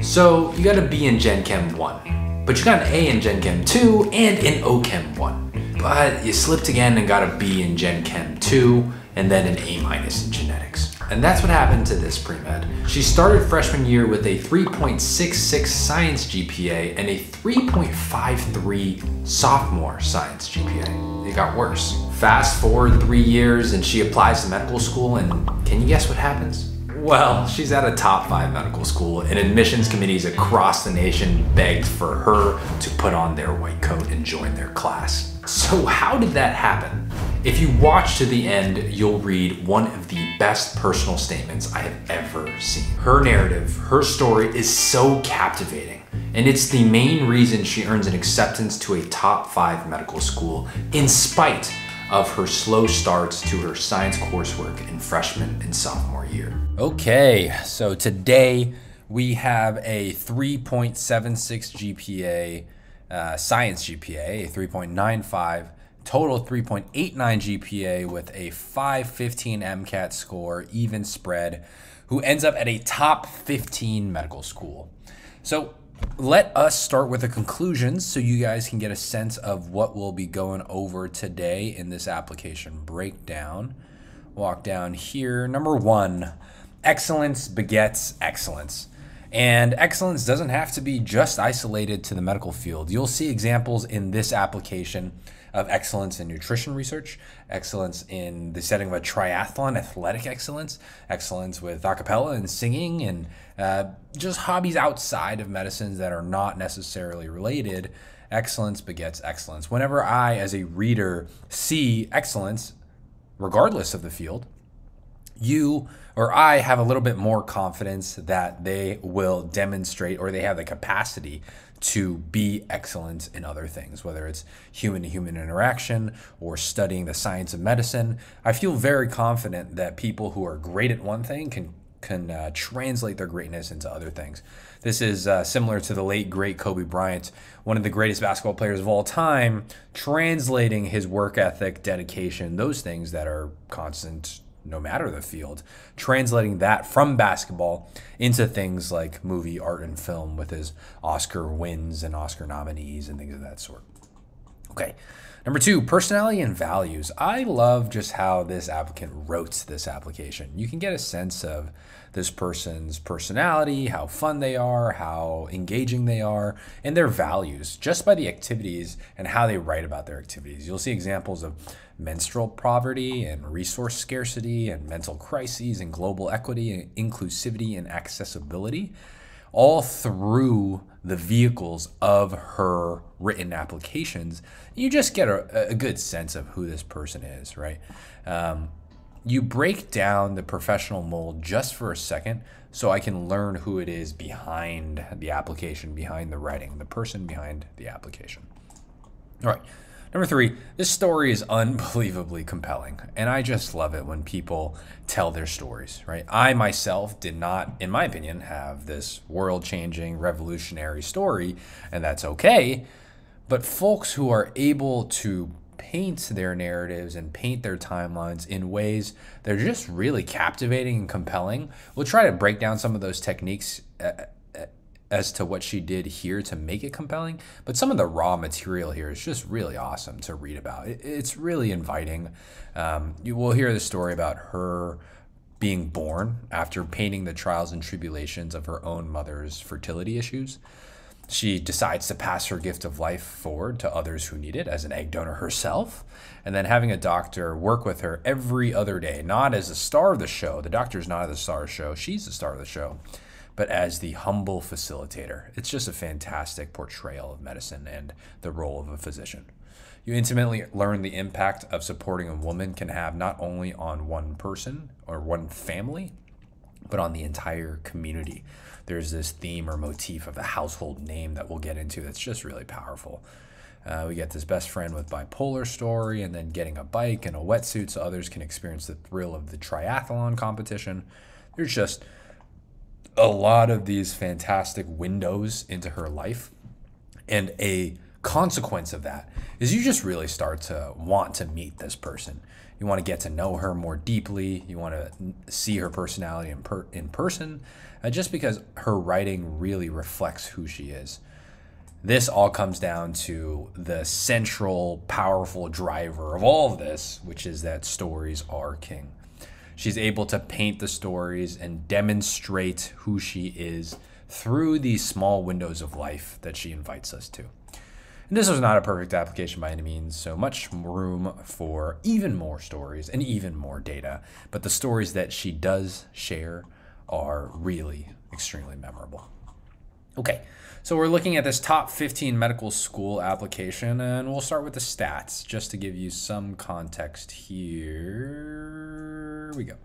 So you got a B in Gen Chem 1, but you got an A in Gen Chem 2 and an O Chem 1. But you slipped again and got a B in Gen Chem 2 and then an A- in genetics. And that's what happened to this pre-med. She started freshman year with a 3.66 science GPA and a 3.53 sophomore science GPA. It got worse. Fast forward 3 years and she applies to medical school, and can you guess what happens? Well, she's at a top 5 medical school, and admissions committees across the nation begged for her to put on their white coat and join their class. So how did that happen? If you watch to the end, you'll read one of the best personal statements I have ever seen. Her narrative, her story is so captivating, and it's the main reason she earns an acceptance to a top 5 medical school in spite of her slow starts to her science coursework in freshman and sophomore year. Okay, so today we have a 3.76 GPA, science GPA, a 3.95, total 3.89 GPA with a 515 MCAT score, even spread, who ends up at a top 15 medical school. So let us start with the conclusions so you guys can get a sense of what we'll be going over today in this application breakdown. Walk down here. Number 1, excellence begets excellence. And excellence doesn't have to be just isolated to the medical field. You'll see examples in this application of excellence in nutrition research, excellence in the setting of a triathlon, athletic excellence, excellence with a cappella and singing, and just hobbies outside of medicines that are not necessarily related. Excellence begets excellence. Whenever I, as a reader, see excellence, regardless of the field, you or I have a little bit more confidence that they will demonstrate, or they have the capacity to be excellent in other things, whether it's human-to-human interaction or studying the science of medicine. I feel very confident that people who are great at one thing can translate their greatness into other things. This is similar to the late, great Kobe Bryant, one of the greatest basketball players of all time, translating his work ethic, dedication, those things that are constant no matter the field, translating that from basketball into things like movie, art, and film with his Oscar wins and Oscar nominees and things of that sort. Okay, number 2, personality and values. I love just how this applicant wrote this application. You can get a sense of this person's personality, how fun they are, how engaging they are, and their values just by the activities and how they write about their activities. You'll see examples of menstrual poverty and resource scarcity and mental crises and global equity and inclusivity and accessibility, all through the vehicles of her written applications. You just get a good sense of who this person is, right? You break down the professional mold just for a second so I can learn who it is behind the application, behind the writing, the person behind the application. All right. Number 3, this story is unbelievably compelling, and I just love it when people tell their stories, right? I myself did not, in my opinion, have this world-changing, revolutionary story, and that's okay, but folks who are able to paint their narratives and paint their timelines in ways that are just really captivating and compelling. We'll try to break down some of those techniques as to what she did here to make it compelling, but some of the raw material here is just really awesome to read about. It's really inviting. You will hear the story about her being born after painting the trials and tribulations of her own mother's fertility issues. She decides to pass her gift of life forward to others who need it as an egg donor herself, and then having a doctor work with her every other day, not as the star of the show. The doctor's not the star of the show. She's the star of the show, but as the humble facilitator. It's just a fantastic portrayal of medicine and the role of a physician. You intimately learn the impact of supporting a woman can have not only on one person or one family, but on the entire community. There's this theme or motif of the household name that we'll get into that's just really powerful. We get this best friend with bipolar story, and then getting a bike and a wetsuit so others can experience the thrill of the triathlon competition. There's just a lot of these fantastic windows into her life and a consequence of that is you just really start to want to meet this person. You want to get to know her more deeply. You want to see her personality in person, just because her writing really reflects who she is. This all comes down to the central, powerful driver of all of this, which is that stories are king. She's able to paint the stories and demonstrate who she is through these small windows of life that she invites us to. And this was not a perfect application by any means, so much room for even more stories and even more data. But the stories that she does share are really extremely memorable. Okay, so we're looking at this top 15 medical school application, and we'll start with the stats just to give you some context here. We go.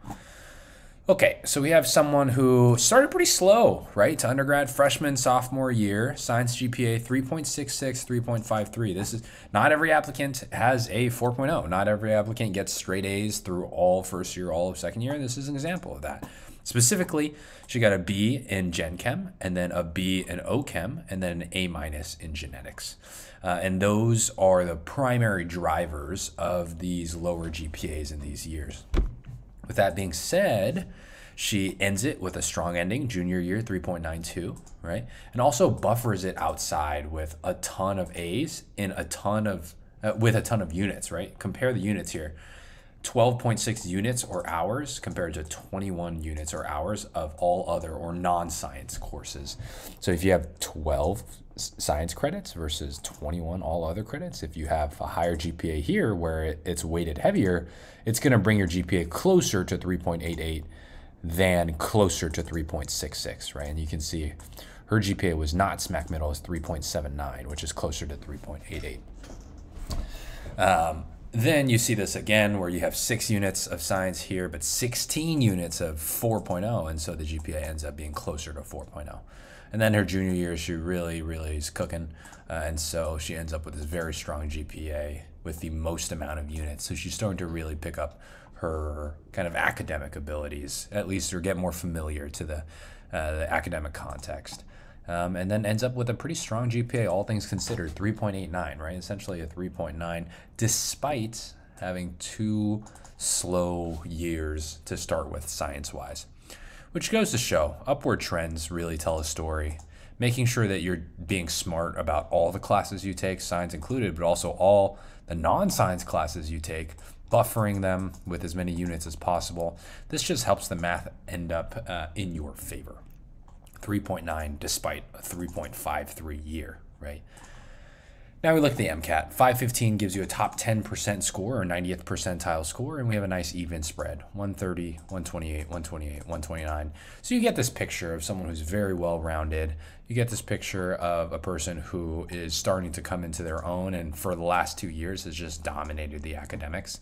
Okay, so we have someone who started pretty slow, right? To undergrad, freshman, sophomore year, science GPA 3.66, 3.53. This is not every applicant has a 4.0. Not every applicant gets straight A's through all first year, all of second year. This is an example of that. Specifically, she got a B in Gen Chem, and then a B in OChem, and then an A- in genetics. And those are the primary drivers of these lower GPAs in these years. With that being said, she ends it with a strong ending, junior year 3.92, right? And also buffers it outside with a ton of A's in a ton of with a ton of units, right? Compare the units here. 12.6 units or hours compared to 21 units or hours of all other or non-science courses. So if you have 12 science credits versus 21 all other credits, if you have a higher GPA here where it's weighted heavier, it's going to bring your GPA closer to 3.88 than closer to 3.66, right? And you can see her GPA was not smack middle, it's 3.79, which is closer to 3.88. Then you see this again where you have 6 units of science here, but 16 units of 4.0, and so the GPA ends up being closer to 4.0. And then her junior year, she really is cooking, and so she ends up with this very strong GPA with the most amount of units. So she's starting to really pick up her kind of academic abilities, at least, or get more familiar to the academic context. And then ends up with a pretty strong GPA, all things considered, 3.89, right? Essentially a 3.9, despite having 2 slow years to start with science-wise. Which goes to show, upward trends really tell a story. Making sure that you're being smart about all the classes you take, science included, but also all the non-science classes you take, buffering them with as many units as possible. This just helps the math end up in your favor. 3.9 despite a 3.53 year, right? Now we look at the MCAT. 515 gives you a top 10% score or 90th percentile score, and we have a nice even spread, 130, 128, 128, 129. So you get this picture of someone who's very well-rounded. You get this picture of a person who is starting to come into their own and for the last 2 years has just dominated the academics.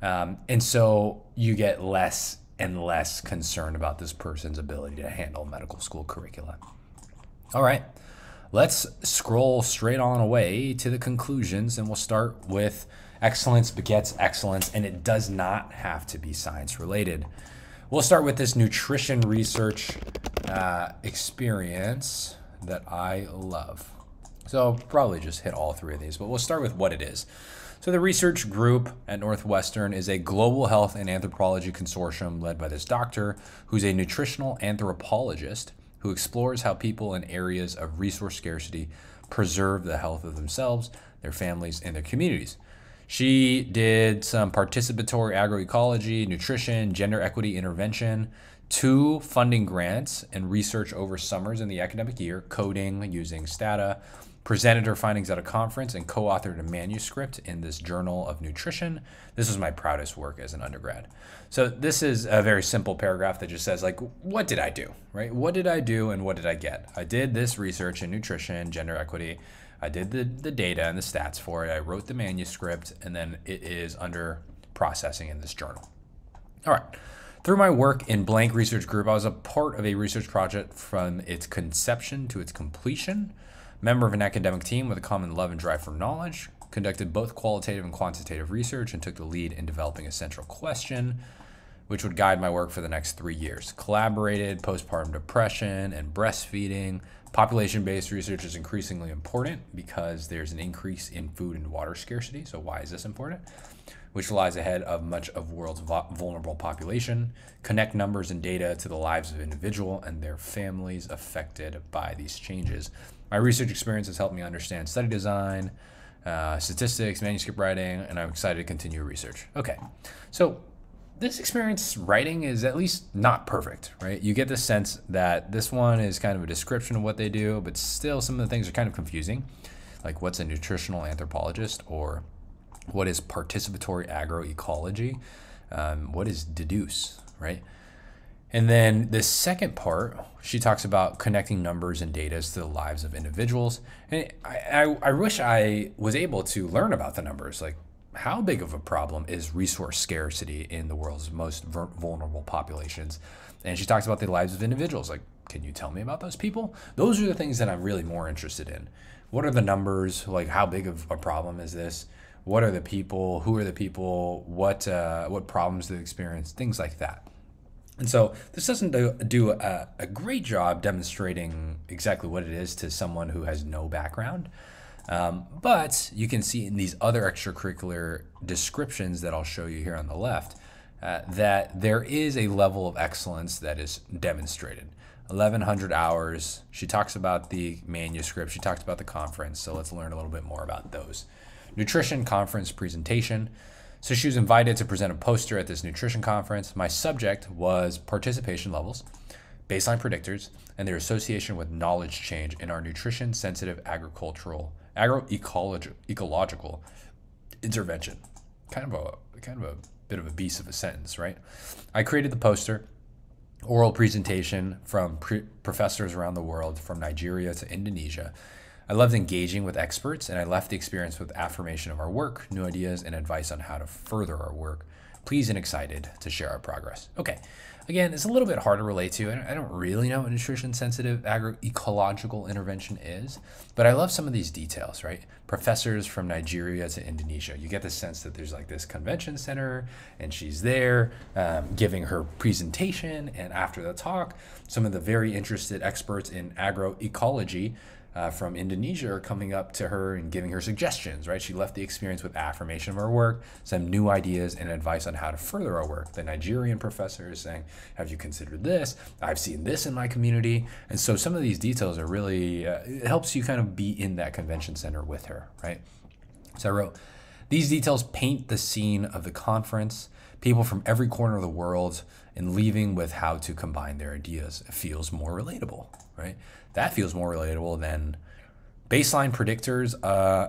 And so you get less and less concerned about this person's ability to handle medical school curricula. All right, let's scroll straight on away to the conclusions, and we'll start with excellence begets excellence, and it does not have to be science related. We'll start with this nutrition research experience that I love. So probably just hit all 3 of these, but we'll start with what it is. So the research group at Northwestern is a global health and anthropology consortium led by this doctor who's a nutritional anthropologist who explores how people in areas of resource scarcity preserve the health of themselves, their families, and their communities. She did some participatory agroecology, nutrition, gender equity intervention, 2 funding grants, and research over summers in the academic year, coding using Stata, presented her findings at a conference, and co-authored a manuscript in this Journal of Nutrition. This was my proudest work as an undergrad. So this is a very simple paragraph that just says, like, what did I do, right? What did I do and what did I get? I did this research in nutrition, gender equity. I did the data and the stats for it. I wrote the manuscript, and then it is under processing in this journal. All right. Through my work in Blank Research Group, I was a part of a research project from its conception to its completion. Member of an academic team with a common love and drive for knowledge, conducted both qualitative and quantitative research, and took the lead in developing a central question. which would guide my work for the next 3 years. Collaborated postpartum depression and breastfeeding. Population-based research is increasingly important because there's an increase in food and water scarcity. So why is this important? Which lies ahead of much of the world's vulnerable population. Connect numbers and data to the lives of individuals and their families affected by these changes. My research experience has helped me understand study design, statistics, manuscript writing, and I'm excited to continue research. Okay, so this experience writing is at least not perfect, right? You get the sense that this one is kind of a description of what they do, but still some of the things are kind of confusing. Like what's a nutritional anthropologist, or what is participatory agroecology? What is deduce, right? And then the second part, she talks about connecting numbers and data to the lives of individuals. And I wish I was able to learn about the numbers. Like, how big of a problem is resource scarcity in the world's most vulnerable populations? And she talks about the lives of individuals. Like, can you tell me about those people? Those are the things that I'm really more interested in. What are the numbers? Like, how big of a problem is this? What are the people? Who are the people? What problems do they experience? Things like that. And so this doesn't do a great job demonstrating exactly what it is to someone who has no background. But you can see in these other extracurricular descriptions that I'll show you here on the left that there is a level of excellence that is demonstrated. 1,100 hours. She talks about the manuscript. She talks about the conference. So let's learn a little bit more about those. Nutrition conference presentation. So she was invited to present a poster at this nutrition conference. My subject was participation levels, baseline predictors, and their association with knowledge change in our nutrition-sensitive agroecological intervention. Kind of a bit of a beast of a sentence, right? I created the poster, oral presentation from professors around the world, from Nigeria to Indonesia. I loved engaging with experts, and I left the experience with affirmation of our work, new ideas, and advice on how to further our work. Pleased and excited to share our progress. Okay, again, it's a little bit hard to relate to. I don't really know what nutrition-sensitive agroecological intervention is, but I love some of these details, right? Professors from Nigeria to Indonesia. You get the sense that there's like this convention center, and she's there giving her presentation, and after the talk, some of the very interested experts in agroecology from Indonesia are coming up to her and giving her suggestions, right? She left the experience with affirmation of her work, some new ideas and advice on how to further our work. The Nigerian professor is saying, have you considered this? I've seen this in my community. And so some of these details are really, it helps you kind of be in that convention center with her, right? So I wrote, these details paint the scene of the conference, people from every corner of the world, and leaving with how to combine their ideas. It feels more relatable, right? That feels more relatable than baseline predictors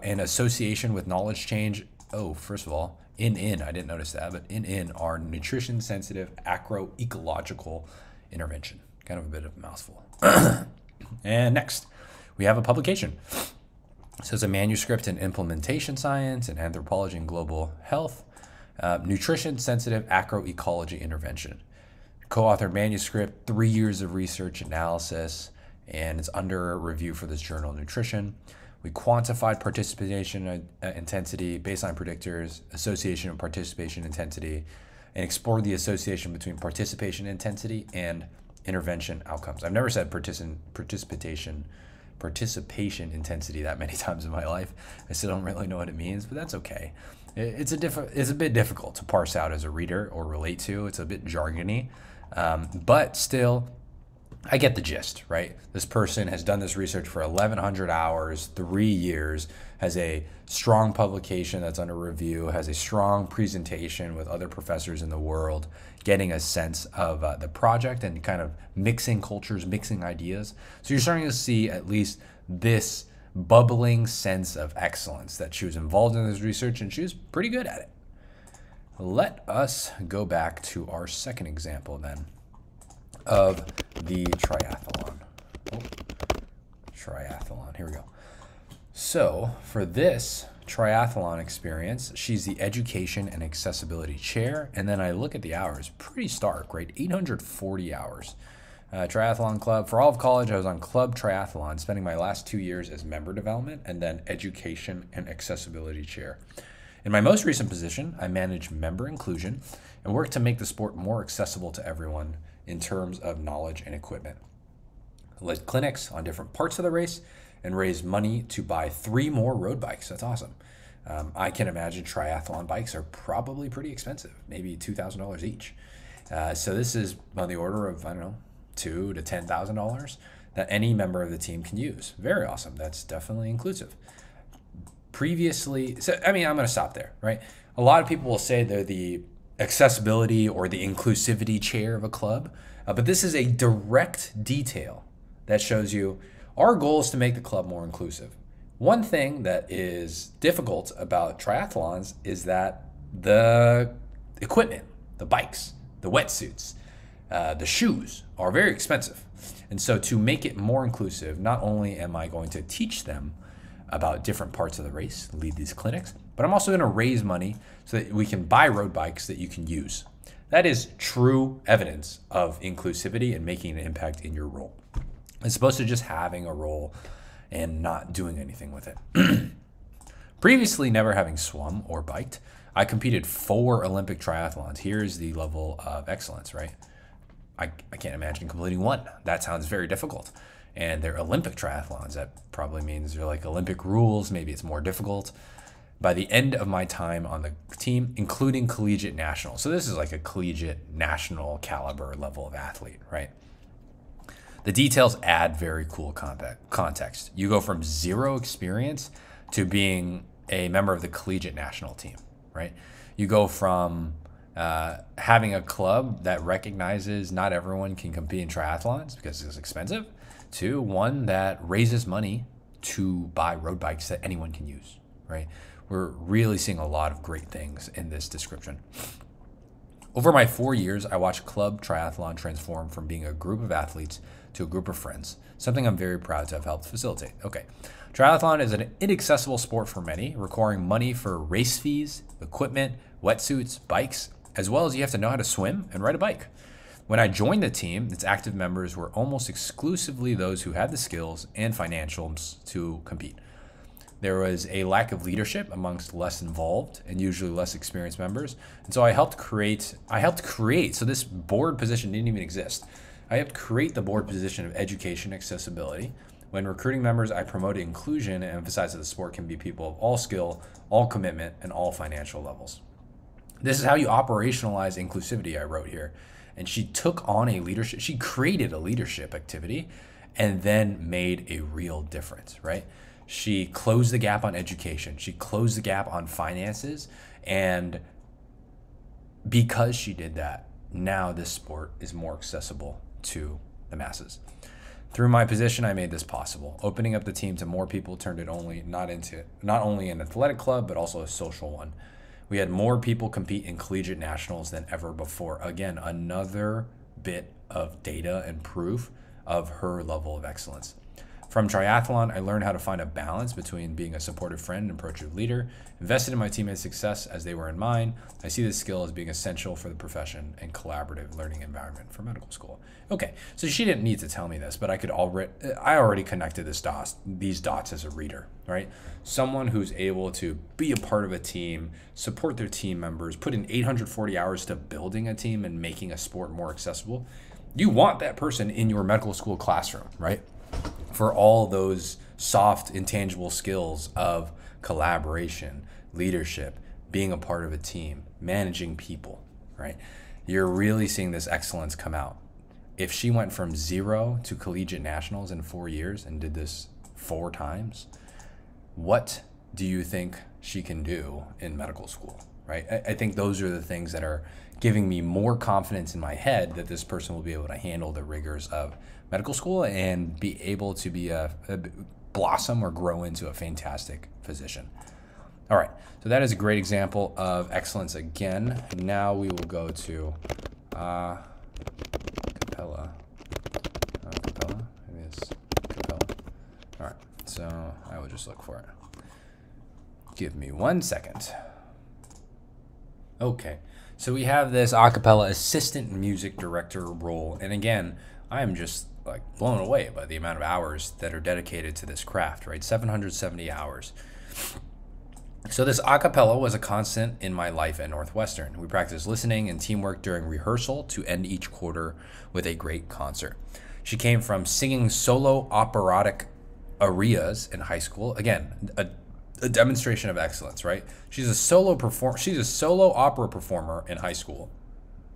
and association with knowledge change. Oh, first of all, I didn't notice that, but in our nutrition-sensitive agroecological intervention. Kind of a bit of a mouthful. And next, we have a publication. So it's a manuscript in implementation science and anthropology and global health, nutrition-sensitive agroecology intervention. Co-authored manuscript, 3 years of research analysis, and it's under review for this journal, Nutrition. We quantified participation intensity, baseline predictors, association of participation intensity, and explored the association between participation intensity and intervention outcomes. I've never said participation intensity that many times in my life. I still don't really know what it means, but that's okay. It's a bit difficult to parse out as a reader or relate to. It's a bit jargony, but still, I get the gist, right? This person has done this research for 1,100 hours, 3 years, has a strong publication that's under review, has a strong presentation with other professors in the world, getting a sense of the project and kind of mixing cultures, mixing ideas. So you're starting to see at least this bubbling sense of excellence that she was involved in this research, and she was pretty good at it. Let us go back to our second example then of the triathlon. Triathlon, here we go. So for this triathlon experience, she's the education and accessibility chair. And then I look at the hours, pretty stark, right? 840 hours. Triathlon club. For all of college, I was on club triathlon, spending my last 2 years as member development and then education and accessibility chair. In my most recent position, I manage member inclusion and work to make the sport more accessible to everyone in terms of knowledge and equipment. I led clinics on different parts of the race and raised money to buy 3 more road bikes. That's awesome. I can imagine triathlon bikes are probably pretty expensive, maybe $2,000 each. So this is on the order of, I don't know, $2,000 to $10,000 that any member of the team can use. Very awesome. That's definitely inclusive. Previously, so I mean, I'm going to stop there, right? A lot of people will say they're the accessibility or the inclusivity chair of a club, but this is a direct detail that shows you our goal is to make the club more inclusive. One thing that is difficult about triathlons is that the equipment, the bikes, the wetsuits, the shoes are very expensive. And so to make it more inclusive, not only am I going to teach them about different parts of the race, lead these clinics, but I'm also going to raise money so that we can buy road bikes that you can use. That is true evidence of inclusivity and making an impact in your role, as opposed to just having a role and not doing anything with it. Previously never having swum or biked, I competed 4 Olympic triathlons. Here's the level of excellence, right? I can't imagine completing one. That sounds very difficult. And they're Olympic triathlons. That probably means they're like Olympic rules. Maybe it's more difficult. By the end of my time on the team, including collegiate national. So this is like a collegiate national caliber level of athlete, right? The details add very cool context. You go from 0 experience to being a member of the collegiate national team, right? You go from having a club that recognizes not everyone can compete in triathlons because it's expensive, to one that raises money to buy road bikes that anyone can use, right? We're really seeing a lot of great things in this description. Over my 4 years, I watched club triathlon transform from being a group of athletes to a group of friends, something I'm very proud to have helped facilitate. Okay, triathlon is an inaccessible sport for many, requiring money for race fees, equipment, wetsuits, bikes, as well as you have to know how to swim and ride a bike. When I joined the team, its active members were almost exclusively those who had the skills and financials to compete. There was a lack of leadership amongst less involved and usually less experienced members. And so I helped create, so this board position didn't even exist. I helped create the board position of education accessibility. When recruiting members, I promoted inclusion and emphasized that the sport can be people of all skill, all commitment, and all financial levels. This is how you operationalize inclusivity, I wrote here. And she took on she created a leadership activity and then made a real difference, right? She closed the gap on education. She closed the gap on finances. And because she did that, now this sport is more accessible to the masses. Through my position, I made this possible. Opening up the team to more people turned it not only an athletic club, but also a social one. We had more people compete in collegiate nationals than ever before. Again, another bit of data and proof of her level of excellence. From triathlon, I learned how to find a balance between being a supportive friend and approachive leader, invested in my teammates' success as they were in mine. I see this skill as being essential for the profession and collaborative learning environment for medical school. Okay, so she didn't need to tell me this, but I already connected these dots as a reader, right? Someone who's able to be a part of a team, support their team members, put in 840 hours to building a team and making a sport more accessible. You want that person in your medical school classroom, right? For all those soft, intangible skills of collaboration, leadership, being a part of a team, managing people, right? You're really seeing this excellence come out. If she went from 0 to collegiate nationals in 4 years and did this 4 times, what do you think she can do in medical school, right? I think those are the things that are giving me more confidence in my head that this person will be able to handle the rigors of medical school and be able to be a blossom or grow into a fantastic physician. All right, so that is a great example of excellence again. Now we will go to Capella. Maybe it's Capella. All right, so I will just look for it. Give me 1 second. Okay, so we have this a cappella assistant music director role. And again, I am just like blown away by the amount of hours that are dedicated to this craft, right? 770 hours. So this a cappella was a constant in my life at Northwestern. We practiced listening and teamwork during rehearsal to end each quarter with a great concert. She came from singing solo operatic arias in high school. Again, a demonstration of excellence, right? She's a solo opera performer in high school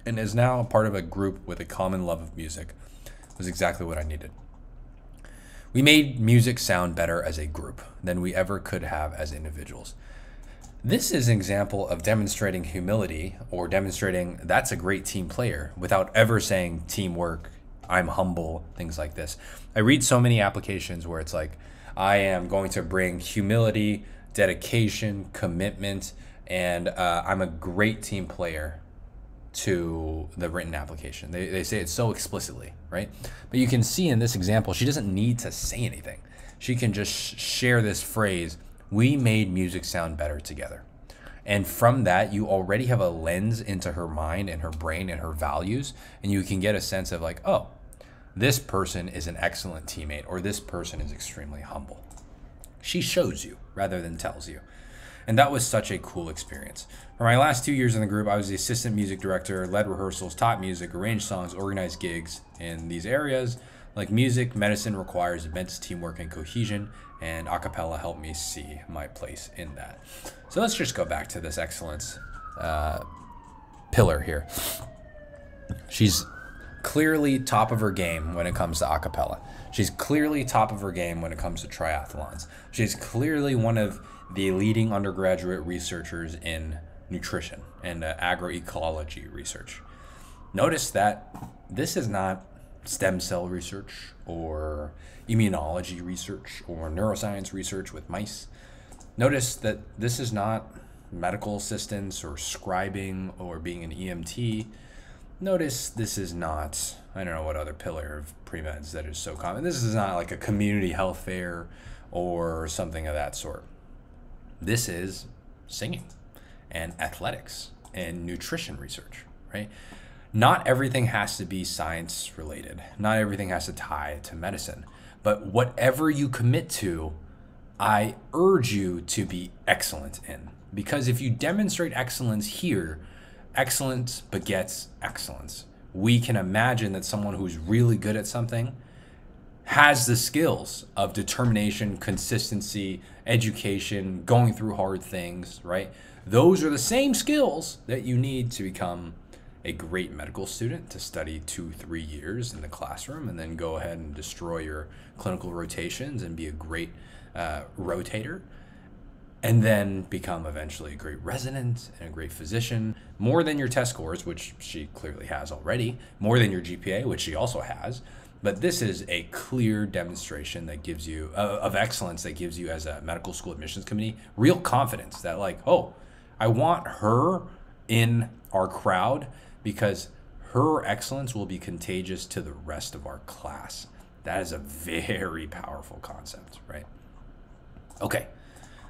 and is now part of a group with a common love of music. It was exactly what I needed. We made music sound better as a group than we ever could have as individuals. This is an example of demonstrating humility or demonstrating that's a great team player without ever saying teamwork, I'm humble, things like this. I read so many applications where it's like, I am going to bring humility, dedication, commitment, and I'm a great team player to the written application. They say it so explicitly, right? But you can see in this example, she doesn't need to say anything. She can just share this phrase, we made music sound better together. And from that, you already have a lens into her mind and her brain and her values, and you can get a sense of like, oh, this person is an excellent teammate, or this person is extremely humble. She shows you rather than tells you. And that was such a cool experience. For my last 2 years in the group, I was the assistant music director, led rehearsals, taught music, arranged songs, organized gigs in these areas. Like music, medicine requires immense teamwork and cohesion, and a cappella helped me see my place in that. So let's just go back to this excellence pillar here. She's clearly top of her game when it comes to a cappella. She's clearly top of her game when it comes to triathlons. She's clearly one of the leading undergraduate researchers in nutrition and agroecology research. Notice that this is not stem cell research or immunology research or neuroscience research with mice. Notice that this is not medical assistance or scribing or being an EMT. Notice this is not, I don't know what other pillar of pre-meds that is so common. This is not like a community health fair or something of that sort. This is singing and athletics and nutrition research, right? Not everything has to be science related. Not everything has to tie to medicine. But whatever you commit to, I urge you to be excellent in. Because if you demonstrate excellence here, excellence begets excellence. We can imagine that someone who's really good at something has the skills of determination, consistency, education, going through hard things, right? Those are the same skills that you need to become a great medical student, to study 2-3 years in the classroom and then go ahead and destroy your clinical rotations and be a great rotator, and then become eventually a great resident and a great physician, more than your test scores, which she clearly has already, more than your GPA, which she also has. But this is a clear demonstration that gives you of excellence, that gives you as a medical school admissions committee real confidence that like, oh, I want her in our crowd because her excellence will be contagious to the rest of our class. That is a very powerful concept, right? Okay.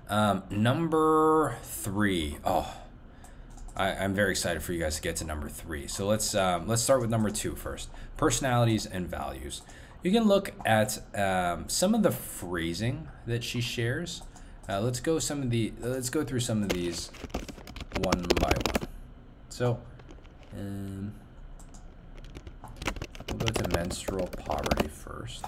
Number 3. Oh, I'm very excited for you guys to get to number 3. So let's start with number 2 first. Personalities and values. You can look at some of the phrasing that she shares. Let's go through some of these one by one. So we'll go to menstrual poverty first.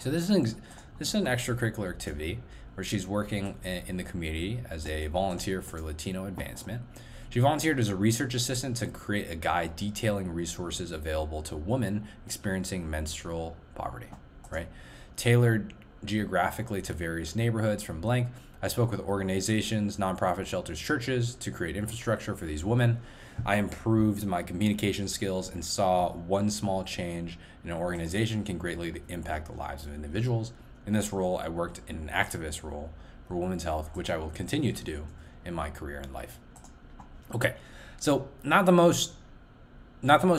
So this is an extracurricular activity where she's working in the community as a volunteer for Latino advancement. She volunteered as a research assistant to create a guide detailing resources available to women experiencing menstrual poverty, right? Tailored geographically to various neighborhoods from blank. I spoke with organizations, nonprofit shelters, churches to create infrastructure for these women. I improved my communication skills and saw one small change in an organization can greatly impact the lives of individuals. In this role, I worked in an activist role for women's health, which I will continue to do in my career and life. Okay, so not the most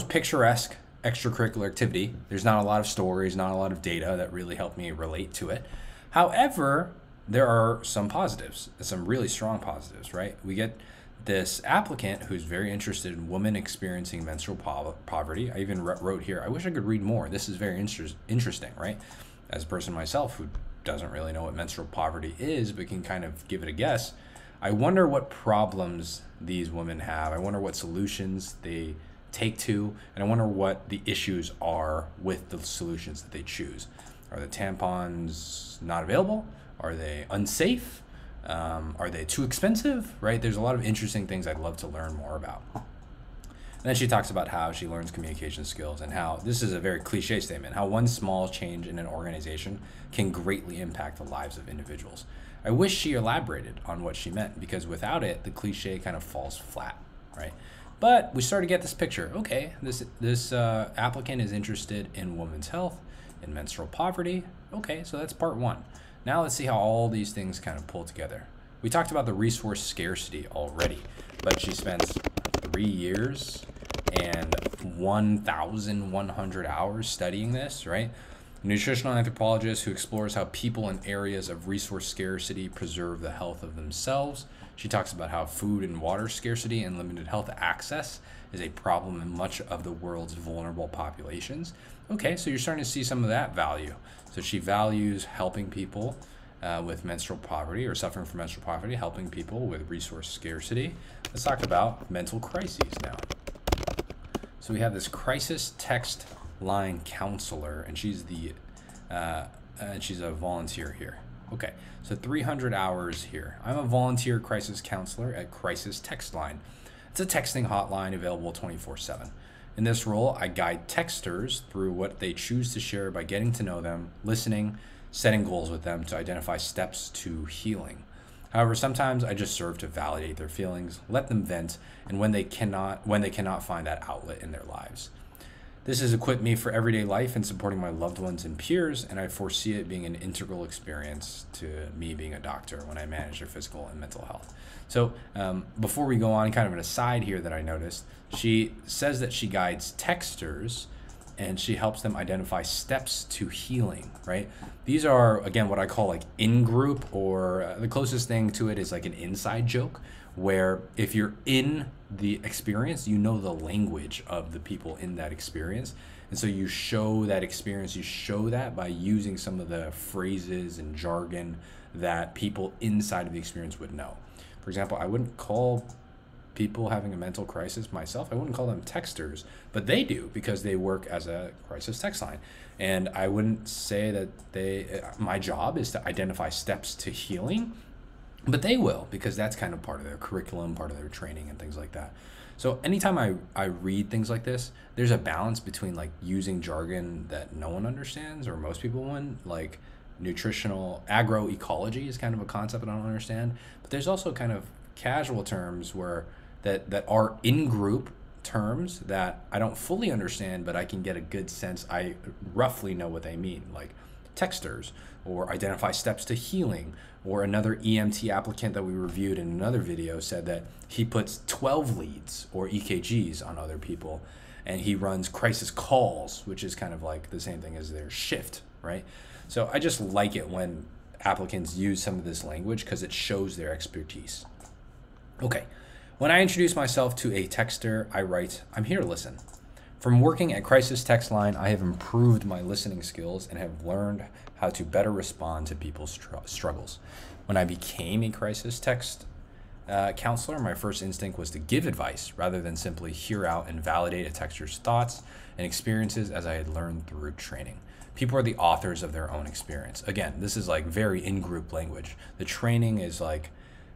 picturesque extracurricular activity. There's not a lot of stories, not a lot of data that really help me relate to it. However, there are some positives, some really strong positives, right? We get this applicant who's very interested in women experiencing menstrual poverty. I even wrote here, I wish I could read more. This is very interesting, right? As a person myself who doesn't really know what menstrual poverty is, but can kind of give it a guess. I wonder what problems these women have. I wonder what solutions they take to, and I wonder what the issues are with the solutions that they choose. Are the tampons not available? Are they unsafe? Are they too expensive? Right? There's a lot of interesting things I'd love to learn more about. And then she talks about how she learns communication skills and how, this is a very cliche statement, how one small change in an organization can greatly impact the lives of individuals. I wish she elaborated on what she meant, because without it, the cliche kind of falls flat, right? But we start to get this picture. Okay, this applicant is interested in women's health, in menstrual poverty. Okay, so that's part one. Now let's see how all these things kind of pull together. We talked about the resource scarcity already, but she spends 3 years and 1,100 hours studying this, right? A nutritional anthropologist who explores how people in areas of resource scarcity preserve the health of themselves. She talks about how food and water scarcity and limited health access is a problem in much of the world's vulnerable populations. Okay, so you're starting to see some of that value. So she values helping people with menstrual poverty or suffering from menstrual poverty, helping people with resource scarcity. Let's talk about mental crises now. So we have this crisis text line counselor, and she's a volunteer here. Okay, so 300 hours here. I'm a volunteer crisis counselor at Crisis Text Line. It's a texting hotline available 24/7. In this role, I guide texters through what they choose to share by getting to know them, listening, setting goals with them to identify steps to healing. However, sometimes I just serve to validate their feelings, let them vent, and when they cannot find that outlet in their lives. This has equipped me for everyday life and supporting my loved ones and peers, and I foresee it being an integral experience to me being a doctor when I manage their physical and mental health. So before we go on, kind of an aside here that I noticed, she says that she guides texters and she helps them identify steps to healing, right? These are, again, what I call like in-group, or the closest thing to it is like an inside joke, where if you're in the experience, you know the language of the people in that experience. And so you show that experience, you show that by using some of the phrases and jargon that people inside of the experience would know. For example, I wouldn't call people having a mental crisis myself, I wouldn't call them texters, but they do because they work as a crisis text line. And I wouldn't say that my job is to identify steps to healing, but they will, because that's kind of part of their curriculum, part of their training and things like that. So anytime I read things like this, there's a balance between like using jargon that no one understands or most people wouldn't, like nutritional agroecology is kind of a concept that I don't understand, but there's also kind of casual terms where that are in-group terms that I don't fully understand, but I can get a good sense. I roughly know what they mean, like texters, or identify steps to healing, or another EMT applicant that we reviewed in another video said that he puts 12 leads or EKGs on other people, and he runs crisis calls, which is kind of like the same thing as their shift, right? So I just like it when applicants use some of this language because it shows their expertise. Okay, when I introduce myself to a texter, I write, "I'm here to listen." From working at Crisis Text Line, I have improved my listening skills and have learned how to better respond to people's struggles. When I became a crisis text counselor, my first instinct was to give advice rather than simply hear out and validate a texter's thoughts and experiences, as I had learned through training. People are the authors of their own experience. Again, this is like very in-group language. The training is like,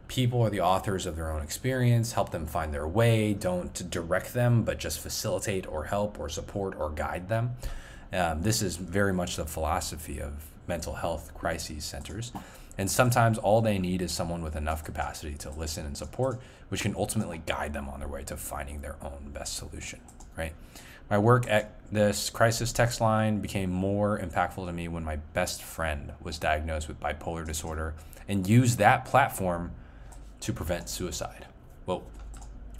people are the authors of their own experience, help them find their way, don't direct them, but just facilitate or help or support or guide them. This is very much the philosophy of mental health crises centers. And sometimes all they need is someone with enough capacity to listen and support, which can ultimately guide them on their way to finding their own best solution, right? My work at this crisis text line became more impactful to me when my best friend was diagnosed with bipolar disorder and used that platform to prevent suicide. Well,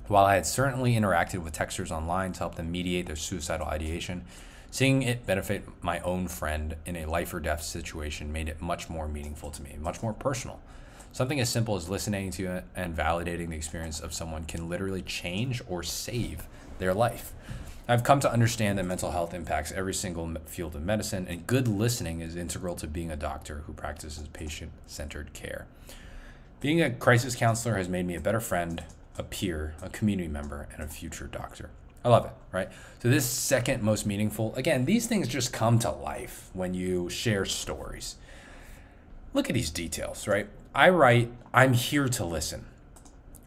while I had certainly interacted with texters online to help them mediate their suicidal ideation, seeing it benefit my own friend in a life or death situation made it much more meaningful to me, much more personal. Something as simple as listening to and validating the experience of someone can literally change or save their life. I've come to understand that mental health impacts every single field of medicine, and good listening is integral to being a doctor who practices patient-centered care. Being a crisis counselor has made me a better friend, a peer, a community member, and a future doctor. I love it, right? So this second most meaningful, again, these things just come to life when you share stories. Look at these details, right? I write, I'm here to listen.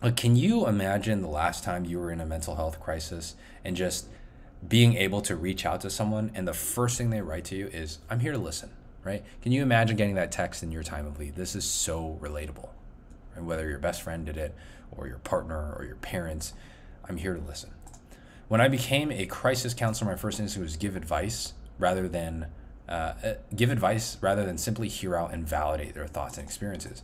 But can you imagine the last time you were in a mental health crisis and just being able to reach out to someone and the first thing they write to you is, I'm here to listen, right? Can you imagine getting that text in your time of need? This is so relatable. And whether your best friend did it or your partner or your parents, I'm here to listen. When I became a crisis counselor, my first instinct was give advice rather than simply hear out and validate their thoughts and experiences.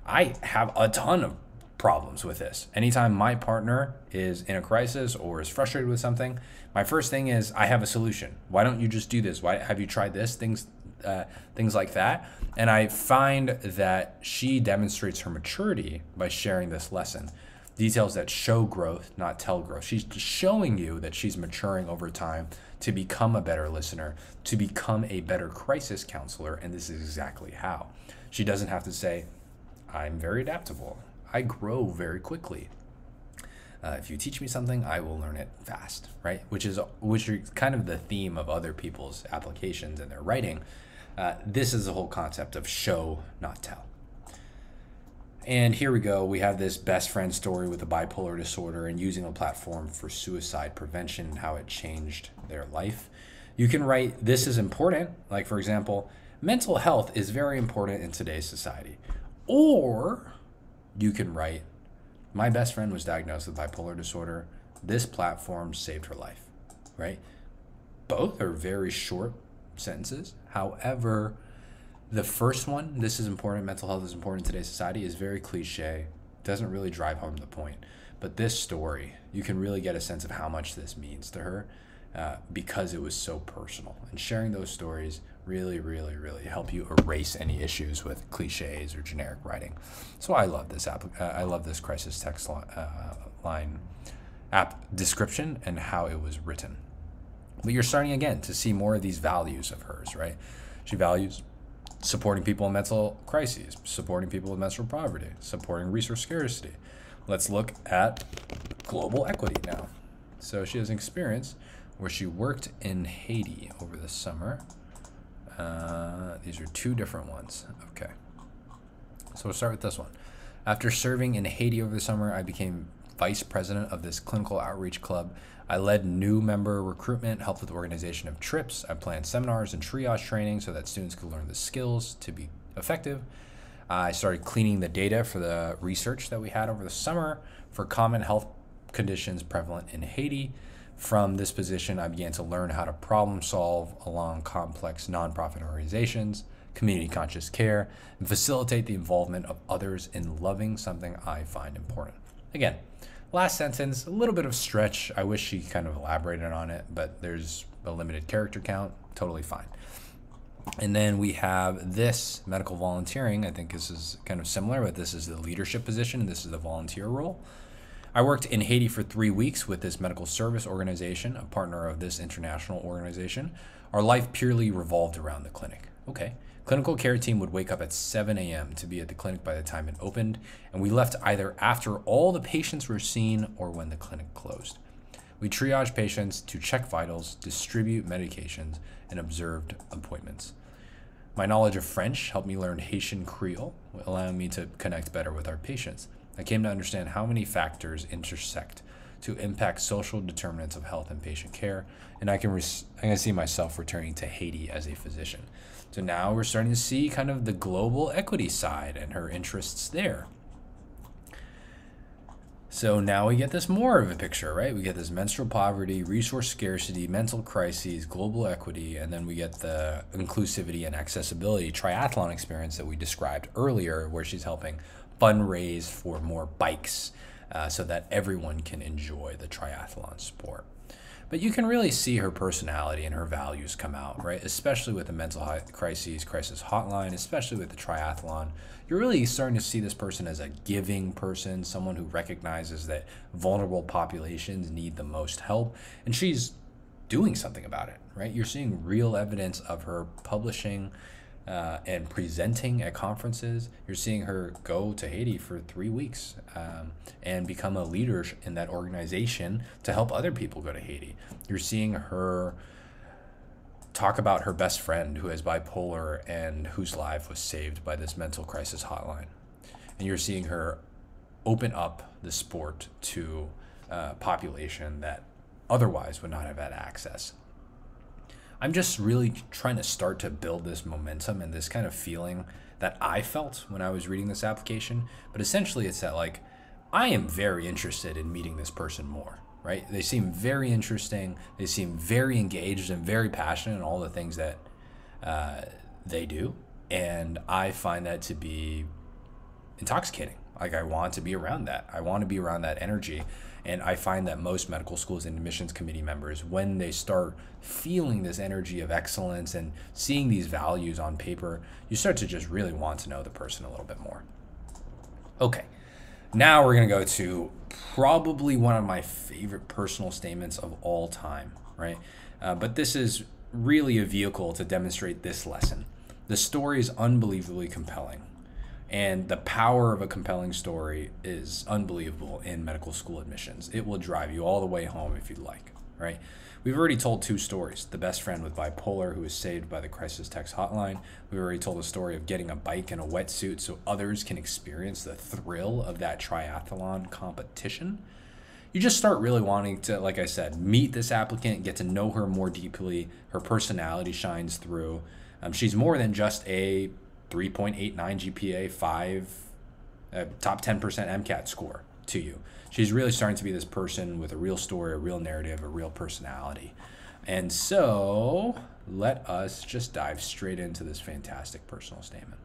I have a ton of problems with this. Anytime my partner is in a crisis or is frustrated with something, my first thing is, I have a solution. Why don't you just do this? Why have you tried this? Things like that. And I find that she demonstrates her maturity by sharing this lesson. Details that show growth, not tell growth. She's showing you that she's maturing over time to become a better listener, to become a better crisis counselor, and this is exactly how. She doesn't have to say, I'm very adaptable. I grow very quickly. If you teach me something, I will learn it fast, right? Which is kind of the theme of other people's applications and their writing. This is the whole concept of show, not tell. And here we go. We have this best friend story with a bipolar disorder and using a platform for suicide prevention and how it changed their life. You can write, this is important. Like, for example, mental health is very important in today's society. Or you can write, my best friend was diagnosed with bipolar disorder. This platform saved her life, right? Both are very short sentences. However, the first one, this is important, mental health is important in today's society, is very cliche, doesn't really drive home the point. But this story, you can really get a sense of how much this means to her because it was so personal. And sharing those stories really, really, really help you erase any issues with cliches or generic writing. So I love this I love this crisis text line app description and how it was written. But you're starting again to see more of these values of hers, right? She values supporting people in mental crises, supporting people with menstrual poverty, supporting resource scarcity. Let's look at global equity now. So she has an experience where she worked in Haiti over the summer. These are two different ones. Okay. So we'll start with this one. After serving in Haiti over the summer, I became vice president of this clinical outreach club. I led new member recruitment, helped with the organization of trips. I planned seminars and triage training so that students could learn the skills to be effective. I started cleaning the data for the research that we had over the summer for common health conditions prevalent in Haiti. From this position, I began to learn how to problem solve along complex nonprofit organizations, community conscious care, and facilitate the involvement of others in loving something I find important. Again, last sentence, a little bit of stretch. I wish she kind of elaborated on it, but there's a limited character count, totally fine. And then we have this medical volunteering. I think this is kind of similar, but this is the leadership position, and this is the volunteer role. I worked in Haiti for 3 weeks with this medical service organization, a partner of this international organization. Our life purely revolved around the clinic. Okay. Clinical care team would wake up at 7 a.m. to be at the clinic by the time it opened, and we left either after all the patients were seen or when the clinic closed. We triaged patients to check vitals, distribute medications, and observed appointments. My knowledge of French helped me learn Haitian Creole, allowing me to connect better with our patients. I came to understand how many factors intersect to impact social determinants of health and patient care, and I can see myself returning to Haiti as a physician. So now we're starting to see kind of the global equity side and her interests there. So now we get this more of a picture, right? We get this menstrual poverty, resource scarcity, mental crises, global equity, and then we get the inclusivity and accessibility triathlon experience that we described earlier, where she's helping fundraise for more bikes so that everyone can enjoy the triathlon sport. But you can really see her personality and her values come out, right? Especially with the mental crisis hotline, especially with the triathlon. You're really starting to see this person as a giving person, someone who recognizes that vulnerable populations need the most help. And she's doing something about it, right? You're seeing real evidence of her publishing and presenting at conferences. You're seeing her go to Haiti for 3 weeks and become a leader in that organization to help other people go to Haiti. You're seeing her talk about her best friend who is bipolar and whose life was saved by this mental crisis hotline. And you're seeing her open up the sport to a population that otherwise would not have had access. I'm just really trying to start to build this momentum and this kind of feeling that I felt when I was reading this application. But essentially it's that, like, I am very interested in meeting this person more, right? They seem very interesting. They seem very engaged and very passionate in all the things that they do. And I find that to be intoxicating. Like, I want to be around that. I want to be around that energy. And I find that most medical schools and admissions committee members, when they start feeling this energy of excellence and seeing these values on paper, you start to just really want to know the person a little bit more. Okay, now we're going to go to probably one of my favorite personal statements of all time, right? But this is really a vehicle to demonstrate this lesson. The story is unbelievably compelling. And the power of a compelling story is unbelievable in medical school admissions. It will drive you all the way home if you'd like, right? We've already told 2 stories. The best friend with bipolar who was saved by the crisis text hotline. We've already told a story of getting a bike and a wetsuit so others can experience the thrill of that triathlon competition. You just start really wanting to, like I said, meet this applicant, get to know her more deeply. Her personality shines through. She's more than just a 3.89 GPA, top 10% MCAT score to you. She's really starting to be this person with a real story, a real narrative, a real personality. And so let us just dive straight into this fantastic personal statement.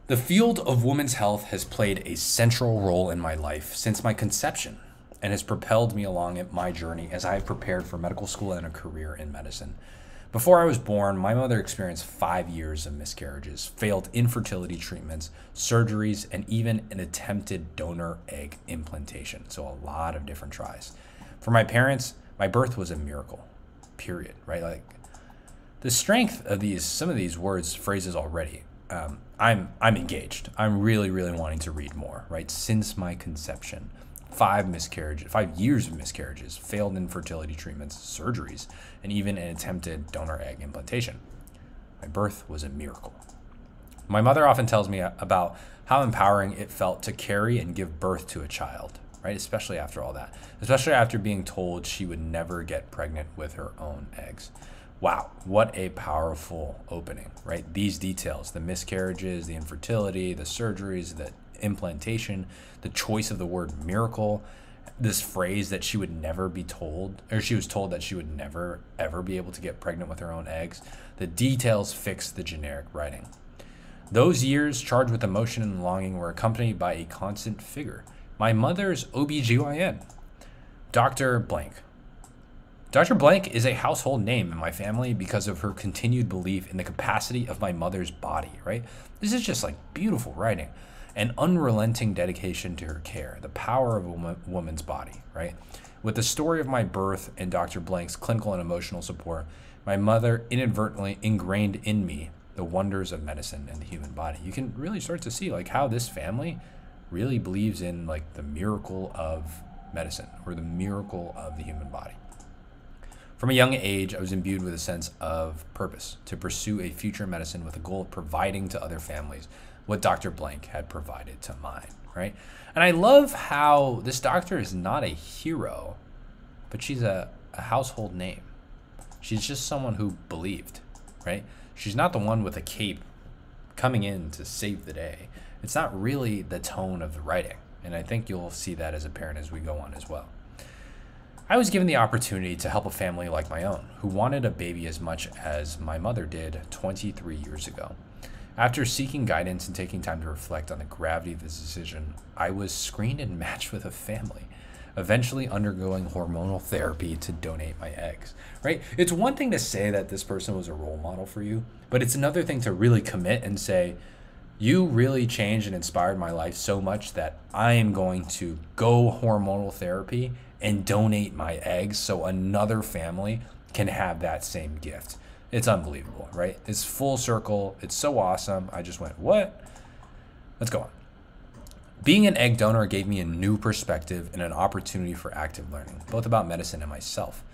The field of women's health has played a central role in my life since my conception and has propelled me along my journey as I have prepared for medical school and a career in medicine. Before I was born, my mother experienced 5 years of miscarriages, failed infertility treatments, surgeries, and even an attempted donor egg implantation. So a lot of different tries. For my parents, my birth was a miracle, period, right? Like, the strength of some of these words, phrases already, I'm engaged. I'm really, really wanting to read more, right? Since my conception. 5 years of miscarriages, failed infertility treatments, surgeries, and even an attempted donor egg implantation. My birth was a miracle. My mother often tells me about how empowering it felt to carry and give birth to a child, right? Especially after all that, especially after being told she would never get pregnant with her own eggs. Wow, what a powerful opening, right? These details, the miscarriages, the infertility, the surgeries, the implantation, the choice of the word miracle, this phrase that she would never be told, or she was told that she would never, ever be able to get pregnant with her own eggs. The details fix the generic writing. Those years charged with emotion and longing were accompanied by a constant figure, my mother's OBGYN, Dr. Blank. Dr. Blank is a household name in my family because of her continued belief in the capacity of my mother's body, right? This is just like beautiful writing. An unrelenting dedication to her care, the power of a woman's body, right? With the story of my birth and Dr. Blank's clinical and emotional support, my mother inadvertently ingrained in me the wonders of medicine and the human body. You can really start to see like how this family really believes in like the miracle of medicine or the miracle of the human body. From a young age, I was imbued with a sense of purpose to pursue a future medicine with the goal of providing to other families what Dr. Blank had provided to mine, right? And I love how this doctor is not a hero, but she's a household name. She's just someone who believed, right? She's not the one with a cape coming in to save the day. It's not really the tone of the writing. And I think you'll see that as apparent as we go on as well. I was given the opportunity to help a family like my own, who wanted a baby as much as my mother did 23 years ago. After seeking guidance and taking time to reflect on the gravity of this decision, I was screened and matched with a family, eventually undergoing hormonal therapy to donate my eggs, right? It's one thing to say that this person was a role model for you, but it's another thing to really commit and say, you really changed and inspired my life so much that I am going to go hormonal therapy and donate my eggs so another family can have that same gift. It's unbelievable, right? It's full circle. It's so awesome. I just went, what? Let's go on. Being an egg donor gave me a new perspective and an opportunity for active learning, both about medicine and myself.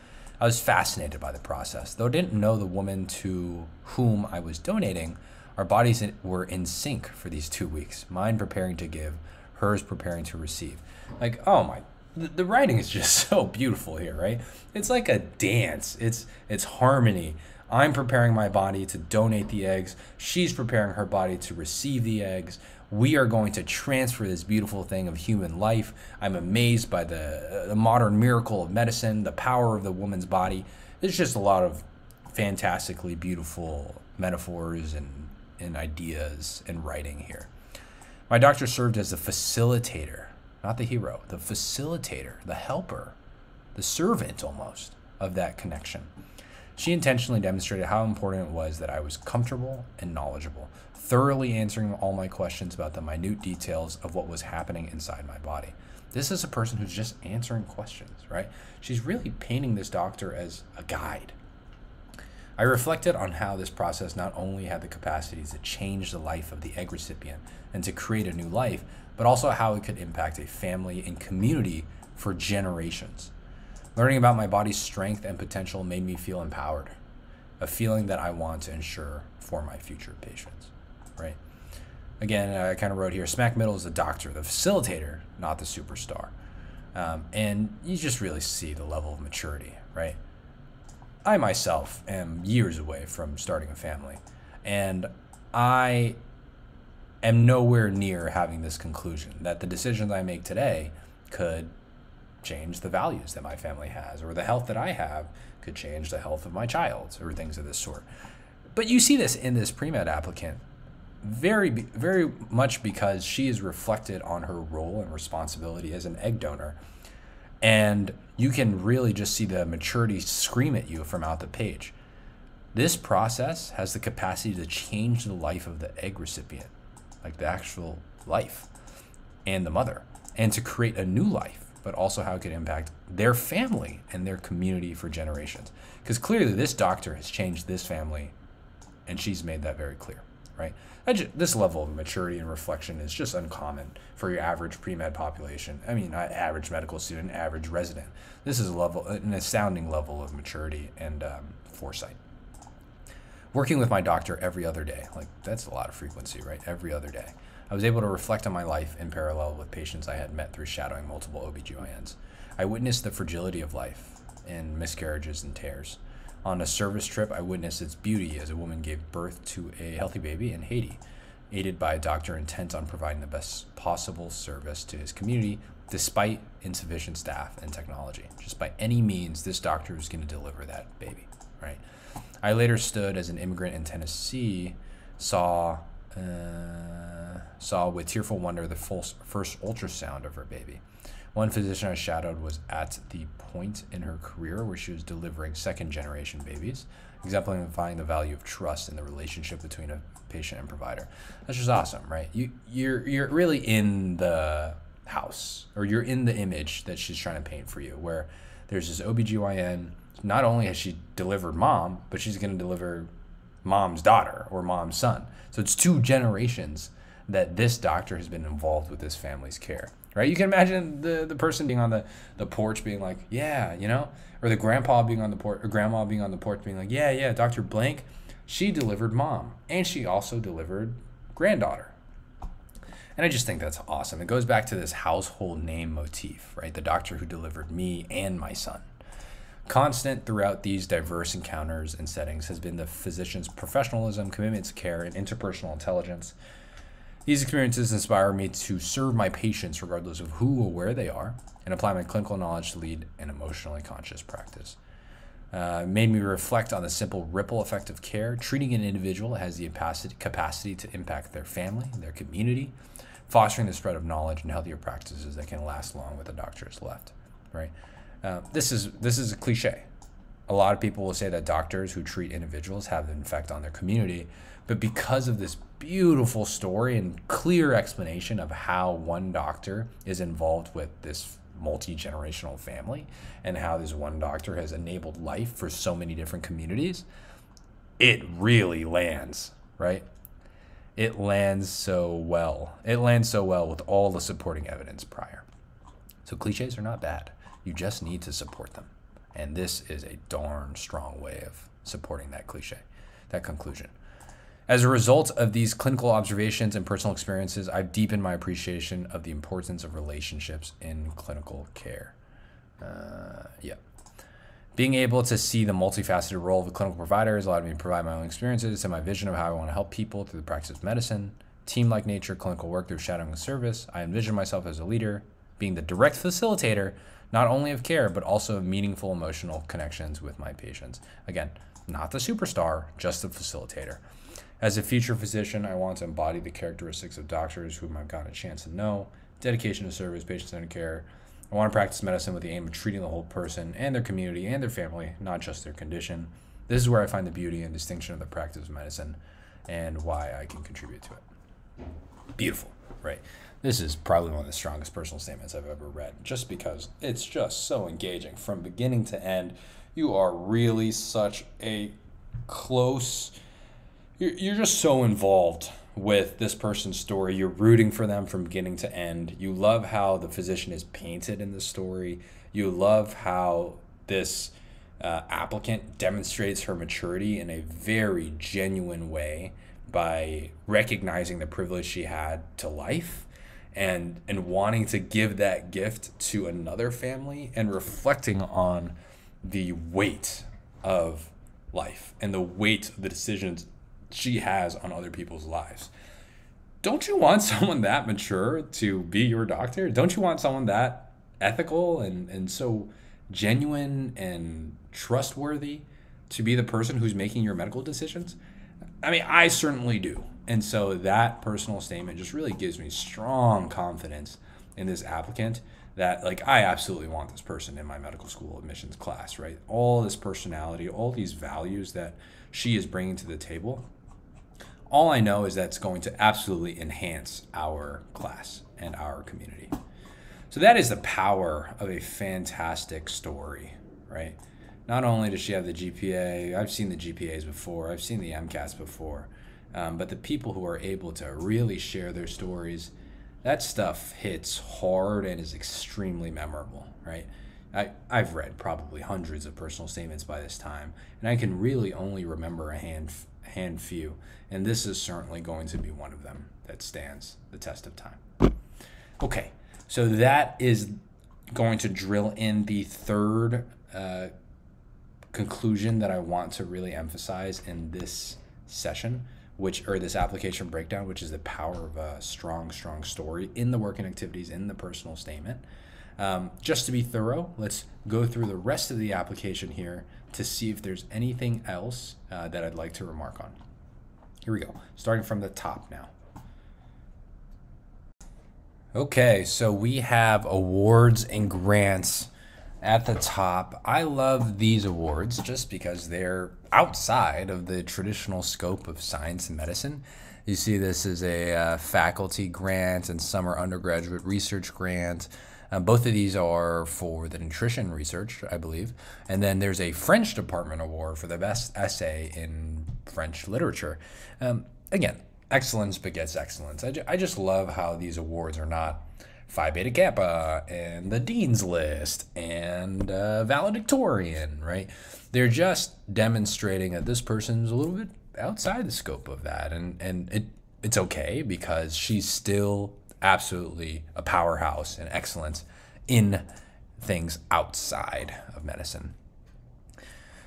I was fascinated by the process. Though I didn't know the woman to whom I was donating, our bodies were in sync for these 2 weeks. Mine preparing to give, hers preparing to receive. Like, oh my, the writing is just so beautiful here, right? It's like a dance. It's harmony. I'm preparing my body to donate the eggs. She's preparing her body to receive the eggs. We are going to transfer this beautiful thing of human life. I'm amazed by the modern miracle of medicine, the power of the woman's body. There's just a lot of fantastically beautiful metaphors and ideas and writing here. My doctor served as the facilitator, not the hero, the facilitator, the helper, the servant almost of that connection. She intentionally demonstrated how important it was that I was comfortable and knowledgeable, thoroughly answering all my questions about the minute details of what was happening inside my body. This is a person who's just answering questions, right? She's really painting this doctor as a guide. I reflected on how this process not only had the capacity to change the life of the egg recipient and to create a new life, but also how it could impact a family and community for generations. Learning about my body's strength and potential made me feel empowered, a feeling that I want to ensure for my future patients, right? Again, I kind of wrote here, smack middle is the doctor, the facilitator, not the superstar. And you just really see the level of maturity, right? I myself am years away from starting a family, and I am nowhere near having this conclusion that the decisions I make today could change the values that my family has, or the health that I have could change the health of my child, or things of this sort. But you see this in this pre-med applicant very much because she is reflected on her role and responsibility as an egg donor. And you can really just see the maturity scream at you from out the page. This process has the capacity to change the life of the egg recipient, like the actual life, and the mother, and to create a new life, but also how it could impact their family and their community for generations. Because clearly this doctor has changed this family, and she's made that very clear, right? This level of maturity and reflection is just uncommon for your average pre-med population. I mean, not average medical student, average resident. This is an astounding level of maturity and foresight. Working with my doctor every other day, like that's a lot of frequency, right? Every other day. I was able to reflect on my life in parallel with patients I had met through shadowing multiple OBGYNs. I witnessed the fragility of life in miscarriages and tears. On a service trip, I witnessed its beauty as a woman gave birth to a healthy baby in Haiti, aided by a doctor intent on providing the best possible service to his community, despite insufficient staff and technology. Just by any means, this doctor was going to deliver that baby, right? I later stood as an immigrant in Tennessee, saw with tearful wonder the first ultrasound of her baby. One physician I shadowed was at the point in her career where she was delivering second-generation babies, exemplifying the value of trust in the relationship between a patient and provider. That's just awesome, right? You're really in the house, or you're in the image that she's trying to paint for you, where there's this OBGYN. Not only has she delivered mom, but she's going to deliver mom's daughter or mom's son. So it's 2 generations that this doctor has been involved with this family's care, right? You can imagine the person being on the porch being like, yeah, you know, or the grandpa being on the porch, or grandma being on the porch being like, yeah, Dr. Blank, she delivered mom, and she also delivered granddaughter. And I just think that's awesome. It goes back to this household name motif, right? The doctor who delivered me and my son. Constant throughout these diverse encounters and settings has been the physician's professionalism, commitment to care, and interpersonal intelligence. These experiences inspire me to serve my patients regardless of who or where they are, and apply my clinical knowledge to lead an emotionally conscious practice. Made me reflect on the simple ripple effect of care. Treating an individual has the capacity to impact their family, their community, fostering the spread of knowledge and healthier practices that can last long with the doctors left, right? This is a cliche. A lot of people will say that doctors who treat individuals have an effect on their community, but because of this beautiful story and clear explanation of how one doctor is involved with this multi-generational family and how this one doctor has enabled life for so many different communities, it really lands, right? It lands so well. It lands so well with all the supporting evidence prior. So cliches are not bad. You just need to support them. And this is a darn strong way of supporting that cliche, that conclusion. As a result of these clinical observations and personal experiences, I've deepened my appreciation of the importance of relationships in clinical care. Being able to see the multifaceted role of a clinical provider has allowed me to provide my own experiences and my vision of how I want to help people through the practice of medicine. Team-like nature, clinical work through shadowing and service. I envision myself as a leader, being the direct facilitator, not only of care, but also of meaningful emotional connections with my patients. Again, not the superstar, just the facilitator. As a future physician, I want to embody the characteristics of doctors whom I've gotten a chance to know: dedication to service, patient-centered care. I want to practice medicine with the aim of treating the whole person and their community and their family, not just their condition. This is where I find the beauty and distinction of the practice of medicine and why I can contribute to it. Beautiful, right? This is probably one of the strongest personal statements I've ever read, just because it's just so engaging from beginning to end. You are really such a close, you're just so involved with this person's story. You're rooting for them from beginning to end. You love how the physician is painted in the story. You love how this applicant demonstrates her maturity in a very genuine way by recognizing the privilege she had to life and wanting to give that gift to another family and reflecting on the weight of life and the weight of the decisions she has on other people's lives. Don't you want someone that mature to be your doctor? Don't you want someone that ethical and so genuine and trustworthy to be the person who's making your medical decisions? I mean, I certainly do. And so that personal statement just really gives me strong confidence in this applicant that, like, I absolutely want this person in my medical school admissions class, right? All this personality, all these values that she is bringing to the table. All I know is that's going to absolutely enhance our class and our community. So that is the power of a fantastic story, right? Not only does she have the GPA, I've seen the GPAs before, I've seen the MCATs before, but the people who are able to really share their stories, that stuff hits hard and is extremely memorable, right? I've read probably hundreds of personal statements by this time, and I can really only remember a hand few, and this is certainly going to be one of them that stands the test of time. Okay, so that is going to drill in the third conclusion that I want to really emphasize in this session, this application breakdown, which is the power of a strong story in the work and activities in the personal statement. Just to be thorough, let's go through the rest of the application here to see if there's anything else that I'd like to remark on. Here we go, starting from the top now. Okay, so we have awards and grants at the top. I love these awards just because they're outside of the traditional scope of science and medicine. You see this is a faculty grant and summer undergraduate research grant. Both of these are for the nutrition research, I believe. And then there's a French department award for the best essay in French literature. Again, excellence begets excellence. I just love how these awards are not Phi Beta Kappa and the Dean's List and valedictorian, right? They're just demonstrating that this person's a little bit outside the scope of that. And it's okay because she's still absolutely a powerhouse and excellence in things outside of medicine.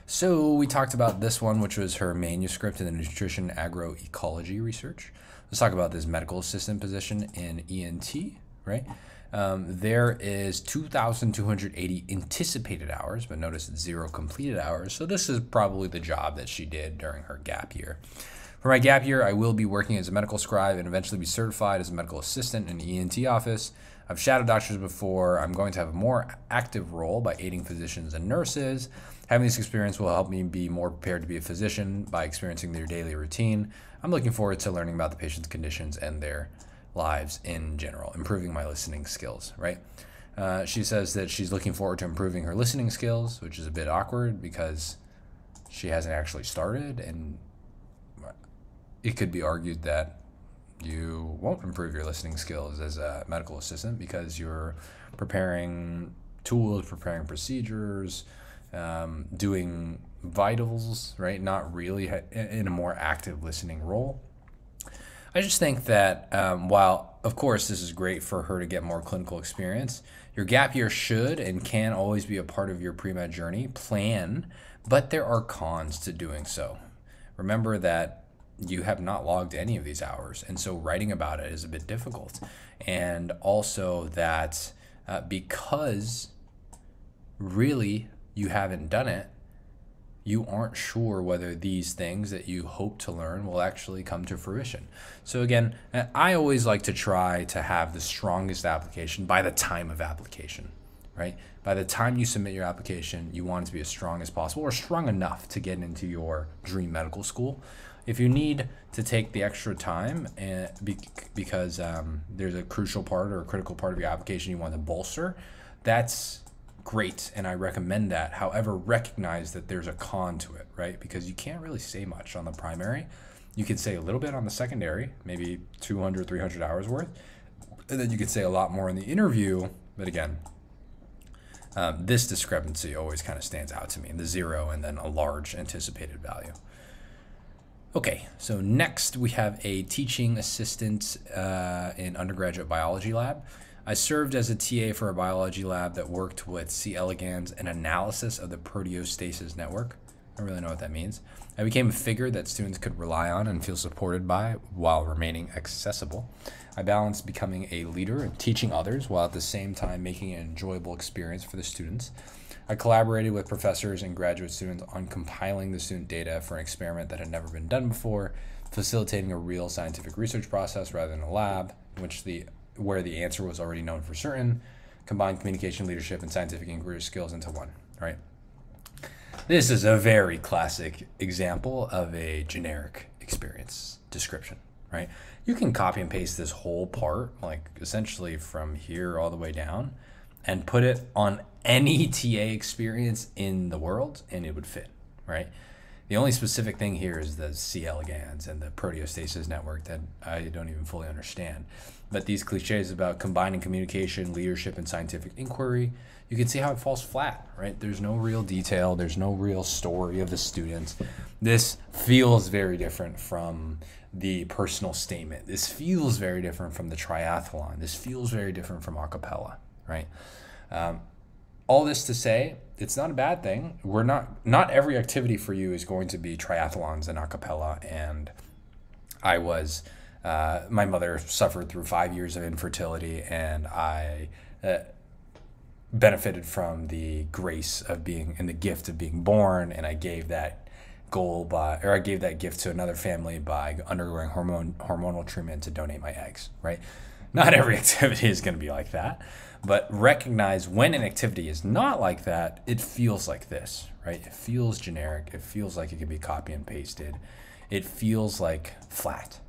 So we talked about this one, which was her manuscript in the nutrition agroecology research. Let's talk about this medical assistant position in ENT, right? There is 2,280 anticipated hours, but notice 0 completed hours. So this is probably the job that she did during her gap year. For my gap year, I will be working as a medical scribe and eventually be certified as a medical assistant in the ENT office. I've shadowed doctors before. I'm going to have a more active role by aiding physicians and nurses. Having this experience will help me be more prepared to be a physician by experiencing their daily routine. I'm looking forward to learning about the patient's conditions and their lives in general, improving my listening skills, right? She says that she's looking forward to improving her listening skills, which is a bit awkward because she hasn't actually started, and it could be argued that you won't improve your listening skills as a medical assistant because you're preparing tools, preparing procedures, doing vitals, right? Not really in a more active listening role. I just think that while, of course, this is great for her to get more clinical experience, your gap year should and can always be a part of your pre-med journey plan, but there are cons to doing so. Remember that you have not logged any of these hours, and so writing about it is a bit difficult. And also that because really you haven't done it, you aren't sure whether these things that you hope to learn will actually come to fruition. So again, I always like to try to have the strongest application by the time of application, right? By the time you submit your application, you want it to be as strong as possible or strong enough to get into your dream medical school. If you need to take the extra time because there's a crucial part or a critical part of your application you want to bolster, that's great, and I recommend that. However, recognize that there's a con to it, right? Because you can't really say much on the primary. You could say a little bit on the secondary, maybe 200, 300 hours worth, and then you could say a lot more in the interview. But again, this discrepancy always kind of stands out to me, the 0 and then a large anticipated value. Okay, so next we have a teaching assistant in undergraduate biology lab. I served as a TA for a biology lab that worked with C. elegans and analysis of the proteostasis network. I don't really know what that means. I became a figure that students could rely on and feel supported by while remaining accessible. I balanced becoming a leader and teaching others while at the same time making an enjoyable experience for the students. I collaborated with professors and graduate students on compiling the student data for an experiment that had never been done before, facilitating a real scientific research process rather than a lab, where the answer was already known for certain, combined communication, leadership, and scientific inquiry skills into one, right? This is a very classic example of a generic experience description, right? You can copy and paste this whole part, like essentially from here all the way down, and put it on any TA experience in the world, and it would fit, right? The only specific thing here is the C. elegans and the proteostasis network that I don't even fully understand. But these cliches about combining communication, leadership, and scientific inquiry, you can see how it falls flat, right? There's no real detail. There's no real story of the students. This feels very different from the personal statement. This feels very different from the triathlon. This feels very different from a cappella, right? All this to say, it's not a bad thing. Not every activity for you is going to be triathlons and a cappella. And I was, my mother suffered through 5 years of infertility, and I benefited from the grace of being and the gift of being born. And I gave that gift to another family by undergoing hormonal treatment to donate my eggs, right? Not every activity is going to be like that. But recognize when an activity is not like that, it feels like this, right? It feels generic. It feels like it can be copy and pasted. It feels like flat.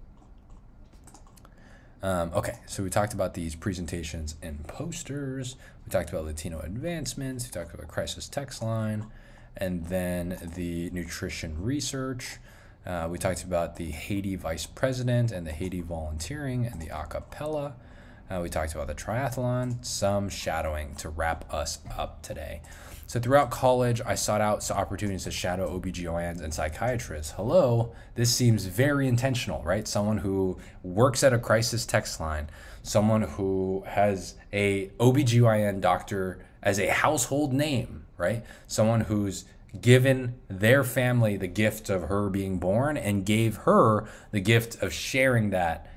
Okay, so we talked about these presentations and posters. We talked about Latino advancements. We talked about crisis text line, and then the nutrition research. We talked about the Haiti vice president and the Haiti volunteering and the a cappella. We talked about the triathlon, some shadowing to wrap us up today. So throughout college, I sought out opportunities to shadow OBGYNs and psychiatrists. Hello, this seems very intentional, right? Someone who works at a crisis text line, someone who has a OBGYN doctor as a household name, right? Someone who's given their family the gift of her being born and gave her the gift of sharing that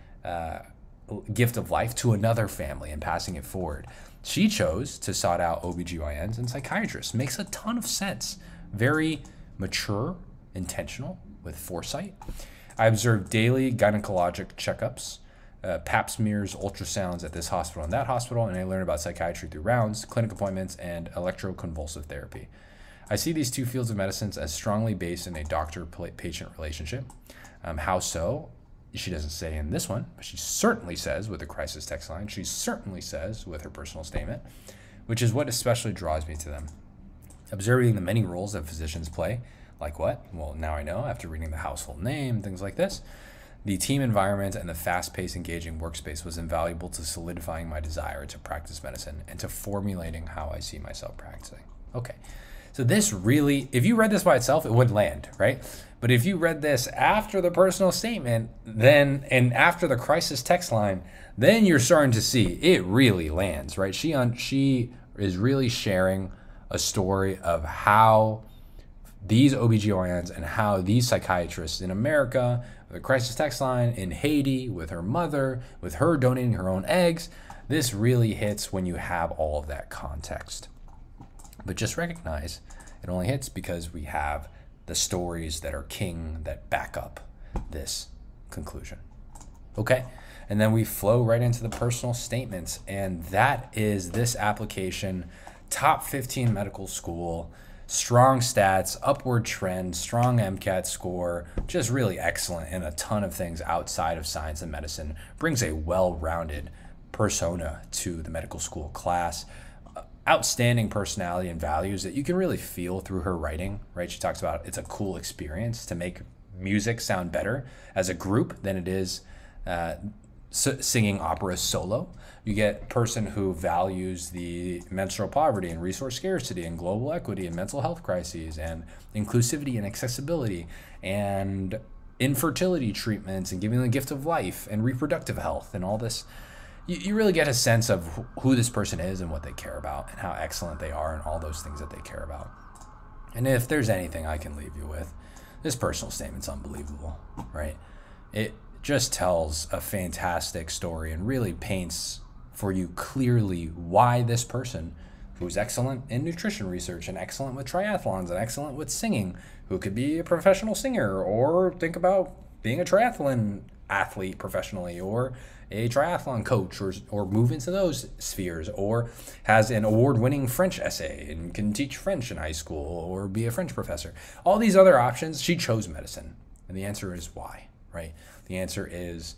gift of life to another family and passing it forward. She chose to sought out OBGYNs and psychiatrists. Makes a ton of sense. Very mature, intentional, with foresight. I observed daily gynecologic checkups, pap smears, ultrasounds at this hospital and that hospital, and I learned about psychiatry through rounds, clinic appointments, and electroconvulsive therapy. I see these two fields of medicine as strongly based in a doctor-patient relationship. How so? she doesn't say in this one, but she certainly says with the crisis text line. She certainly says with her personal statement, which is what especially draws me to them. Observing the many roles that physicians play, like what? Well, now I know after reading the household name, things like this. The team environment and the fast-paced, engaging workspace was invaluable to solidifying my desire to practice medicine and to formulating how I see myself practicing. Okay, so this really, if you read this by itself, it would land, right? But if you read this after the personal statement, then, and after the crisis text line, then you're starting to see it really lands, right? She is really sharing a story of how these OBGYNs and how these psychiatrists in America, the crisis text line, in Haiti, with her mother, with her donating her own eggs, this really hits when you have all of that context. But just recognize it only hits because we have the stories that are king that back up this conclusion. Okay, and then we flow right into the personal statements, and that is this application, top 15 medical school, strong stats, upward trend, strong MCAT score, just really excellent in a ton of things outside of science and medicine, brings a well-rounded persona to the medical school class. Outstanding personality and values that you can really feel through her writing, right? She talks about it's a cool experience to make music sound better as a group than it is singing opera solo. You get a person who values the menstrual poverty and resource scarcity and global equity and mental health crises and inclusivity and accessibility and infertility treatments and giving the gift of life and reproductive health and all this. You really get a sense of who this person is and what they care about and how excellent they are and all those things that they care about. And if there's anything I can leave you with, this personal statement's unbelievable, right? It just tells a fantastic story and really paints for you clearly why this person, who's excellent in nutrition research and excellent with triathlons and excellent with singing, who could be a professional singer or think about being a triathlon athlete professionally or a triathlon coach or move into those spheres, or has an award-winning French essay and can teach French in high school or be a French professor. All these other options, she chose medicine. And the answer is why, right? The answer is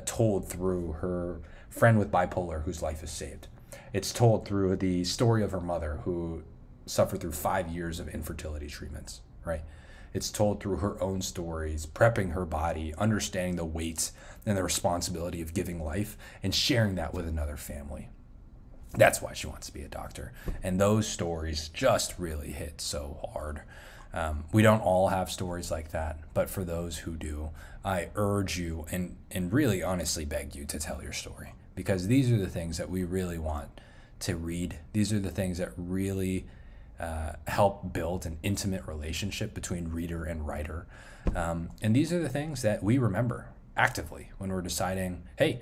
told through her friend with bipolar whose life is saved. It's told through the story of her mother who suffered through 5 years of infertility treatments, right? It's told through her own stories, prepping her body, understanding the weight and the responsibility of giving life and sharing that with another family. That's why she wants to be a doctor. And those stories just really hit so hard. We don't all have stories like that, but for those who do, I urge you and really honestly beg you to tell your story, because these are the things that we really want to read. These are the things that really help build an intimate relationship between reader and writer. And these are the things that we remember actively when we're deciding, hey,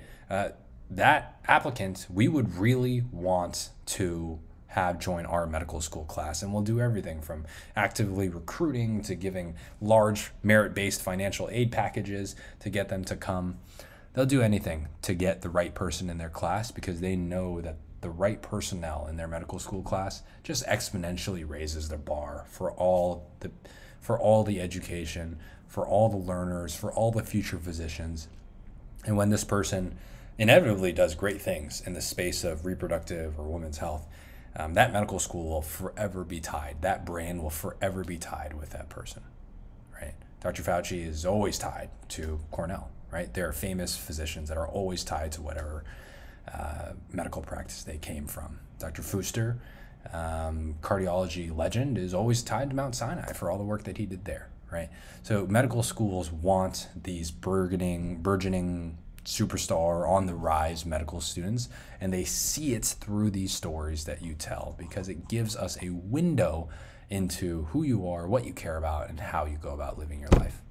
that applicant we would really want to have join our medical school class. And we'll do everything from actively recruiting to giving large merit-based financial aid packages to get them to come. They'll do anything to get the right person in their class because they know that the right personnel in their medical school class just exponentially raises the bar for all the education, for all the learners, for all the future physicians. And when this person inevitably does great things in the space of reproductive or women's health, that medical school will forever be tied. That brand will forever be tied with that person, right? Dr. Fauci is always tied to Cornell, right? There are famous physicians that are always tied to whatever medical practice they came from. Dr. Fuster, cardiology legend, is always tied to Mount Sinai for all the work that he did there, right? So medical schools want these burgeoning superstar on the rise medical students, and they see it through these stories that you tell because it gives us a window into who you are, what you care about, and how you go about living your life.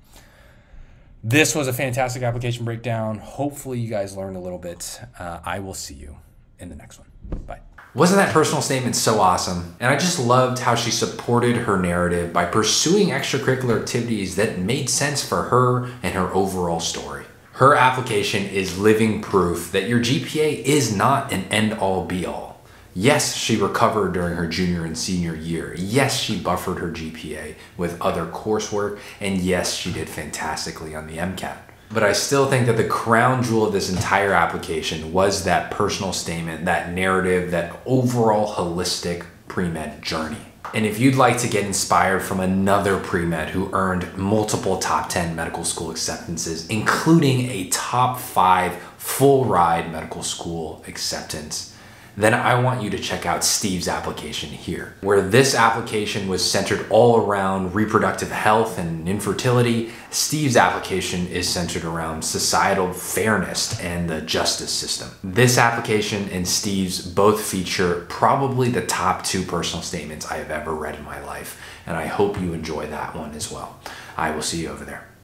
This was a fantastic application breakdown. Hopefully you guys learned a little bit. I will see you in the next one. Bye. Wasn't that personal statement so awesome? And I just loved how she supported her narrative by pursuing extracurricular activities that made sense for her and her overall story. Her application is living proof that your GPA is not an end-all be-all. Yes, she recovered during her junior and senior year. Yes, she buffered her GPA with other coursework. And yes, she did fantastically on the MCAT. But I still think that the crown jewel of this entire application was that personal statement, that narrative, that overall holistic pre-med journey. And if you'd like to get inspired from another pre-med who earned multiple top 10 medical school acceptances, including a top 5 full ride medical school acceptance, then I want you to check out Steve's application here, where this application was centered all around reproductive health and infertility. Steve's application is centered around societal fairness and the justice system. This application and Steve's both feature probably the top 2 personal statements I have ever read in my life, and I hope you enjoy that one as well. I will see you over there.